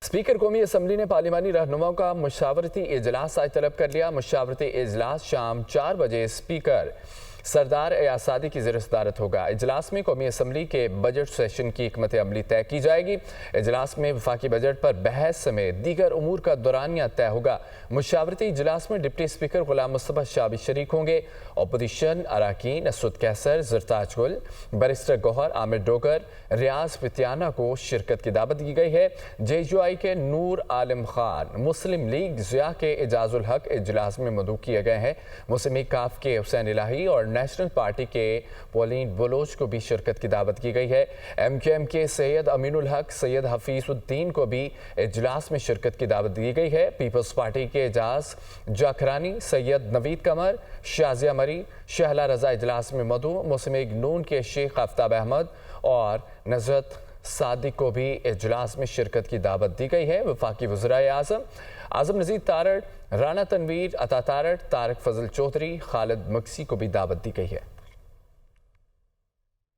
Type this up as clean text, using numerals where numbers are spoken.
Speaker कौमी assembly ने पार्लिमानी रहनुमाओं का मुशावरती इजलास आज तलब कर लिया। मुशावरती इजलास शाम 4 बजे स्पीकर सरदार एयासादी की ज़ेर सदारत होगा। इजलास में कौमी असम्बली के बजट सेशन की हिकमत अमली तय की जाएगी। इजलास में वफाकी बजट पर बहस समेत दीगर उमूर का दौरानिया तय होगा। मुशावरती इजलास में डिप्टी स्पीकर गुलाम मुस्तफा शाह भी शरीक होंगे। अपोजिशन अराकीन असद कैसर, ज़रताज गुल, बैरिस्टर गौहर, आमिर डोगर, रियाज पितियाना को शिरकत की दावत दी गई है। JUI के नूर आलम खान, मुस्लिम लीग ज़िया के एजाजुल हक इजलास में मदऊ किए गए हैं। मुस्लिम लीग काफ के हुसैन इलाही और नेशनल पार्टी के पॉलिन बलोच को भी शिरकत की दावत की गई है। MKM के सैयद अमीनुल हक, सैयद हफीजुद्दीन को भी इजलास में शिरकत की दावत दी गई है। पीपल्स पार्टी के एजाज जाखरानी, सैयद नवीद कमर, शाजिया मरी, शहला रजा इजलास में मदऊ। मुस्लिम लीग नून के शेख आफ्ताब अहमद और नजरत सादिक को भी इजलास में शिरकत की दावत दी गई है। वफाकी वज़राए आज़म नज़ीर तारड़, राना तनवीर, अता तारड़, तारक फजल चौधरी, खालिद मक्सी को भी दावत दी गई है।